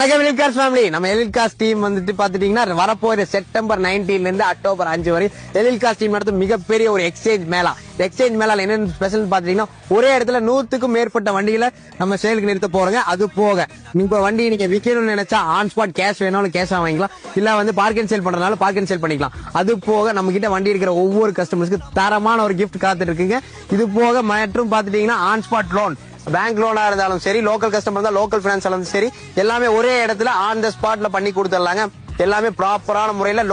Elite family நம்ம elite cos team வந்துட்டு பாத்துட்டீங்கன்னா வரப்போற செப்டம்பர் 19 இருந்து அக்டோபர் 5 வரை எலிட் காஸ் டீம் நடத்தும் மிகப்பெரிய ஒரு எக்ஸ்சேஞ்ச் மேளா. எக்ஸ்சேஞ்ச் மேளால என்ன ஸ்பெஷல் பாத்தீங்கன்னா ஒரே இடத்துல 100க்கும் மேற்பட்ட வண்டிகளை நம்ம சேலுக்கு நிறுத்த போறோங்க. அது போக நீங்க வண்டி நீங்க விற்கணும்னு நினைச்சா ஆன் ஸ்பாட் கேஷ் வேணாலும் கேஷ் வாங்கிக்கலாம், இல்ல வந்து பார்க் அண்ட் சேல் பண்றதுனால பார்க் அண்ட் சேல் பண்ணிக்கலாம். அது போக நம்ம கிட்ட வண்டி இருக்கிற ஒவ்வொரு கஸ்டமர்ஸ்க்கு தரமான ஒரு கிஃப்ட் காத்துட்டு இருக்குங்க. இது போக மற்றும் பாத்துட்டீங்கன்னா ஆன் ஸ்பாட் லோன், பேங்க் லோனா இருந்தாலும் சரி, லோக்கல் கஸ்டமர் இருந்தா லோக்கல் பினான்ஸ் இருந்தாலும் சரி, எல்லாமே ஒரே இடத்துல ஆன் த ஸ்பாட்ல பண்ணி கொடுத்துடலாங்க. எல்லாமே ப்ராப்பரான முறையில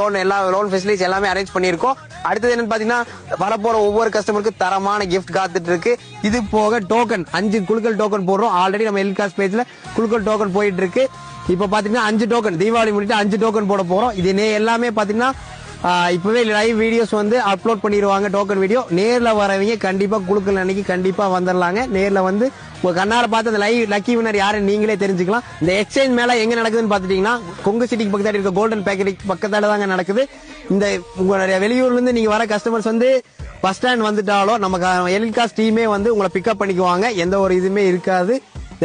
லோன் ஃபெசிலிட்டிஸ் எல்லாமே அரேஞ்ச் பண்ணிருக்கோம். அடுத்தது என்னன்னு பாத்தீங்கன்னா வரப்போற ஒவ்வொரு கஸ்டமருக்கு தரமான கிஃப்ட் காத்துட்டு இருக்கு. இது போக டோக்கன் 5 குழுக்கள் டோக்கன் போடுறோம். ஆல்ரெடி நம்ம எலிட் காஸ் பேஜ்ல குழுக்கள் டோக்கன் போயிட்டு இருக்கு. இப்ப பாத்தீங்கன்னா 5 டோக்கன் தீபாவளி முன்னிட்டு 5 டோக்கன் போட போறோம். இது எல்லாமே பாத்தீங்கன்னா இப்பவே லைவ் வீடியோஸ் வந்து அப்லோட் பண்ணிடுவாங்க. டோக்கன் வீடியோ நேர்ல வரவங்க கண்டிப்பா குழுக்கள் அன்னைக்கு கண்டிப்பா வந்துடலாங்க. நேர்ல வந்து உங்க கண்ணால பார்த்து அந்த லைவ் லக்கி வினர் யாருன்னு நீங்களே தெரிஞ்சுக்கலாம். இந்த எக்ஸ்சேஞ்ச் மேல எங்க நடக்குதுன்னு பாத்துட்டீங்கன்னா கொங்கு சிட்டிக்கு பக்கத்துல இருக்க கோல்டன் பேக்கரி பக்கத்தால தாங்க நடக்குது. இந்த உங்களுடைய வெளியூர்ல இருந்து நீங்க வர கஸ்டமர்ஸ் வந்து பஸ் ஸ்டாண்ட் வந்துட்டாலோ நம்ம எலிட் காஸ் டீமே வந்து உங்களை பிக்கப் பண்ணிக்குவாங்க. எந்த ஒரு இதுவுமே இருக்காது.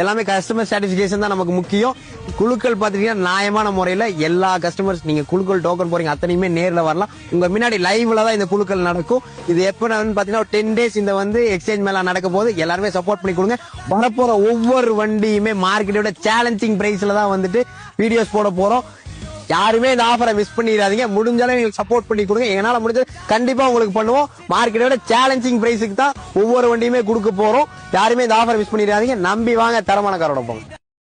எல்லாமே கஸ்டமர் சாட்டிஸ்பேக்ஷன் தான் நமக்கு முக்கியம். குழுக்கள் பாத்தீங்கன்னா நியாயமான முறையில எல்லா கஸ்டமர்ஸ் நீங்க குழுக்கள் டோக்கன் போறீங்க அத்தனையுமே நேர்ல வரலாம். உங்க முன்னாடி லைவ்ல தான் இந்த குழுக்கள் நடக்கும். இது எப்ப பாத்தீங்கன்னா 10 days இந்த வந்து எக்ஸ்சேஞ்ச் மேல நடக்க போது எல்லாருமே சப்போர்ட் பண்ணி கொடுங்க. வரப்போற ஒவ்வொரு வண்டியுமே மார்க்கெட்டோட சேலஞ்சிங் பிரைஸ்ல தான் வந்துட்டு வீடியோஸ் போட போறோம். யாருமே இந்த ஆஃபரை மிஸ் பண்ணிடாதீங்க. முடிஞ்சாலும் எங்களுக்கு சப்போர்ட் பண்ணி கொடுங்க. எங்களால முடிஞ்சது கண்டிப்பா உங்களுக்கு பண்ணுவோம். மார்க்கெட்டோட சேலஞ்சிங் பிரைஸுக்கு தான் ஒவ்வொரு வண்டியுமே கொடுக்க போறோம். யாருமே இந்த ஆஃபரை மிஸ் பண்ணிடாதீங்க. நம்பி வாங்க, தரமான காரோட போங்க.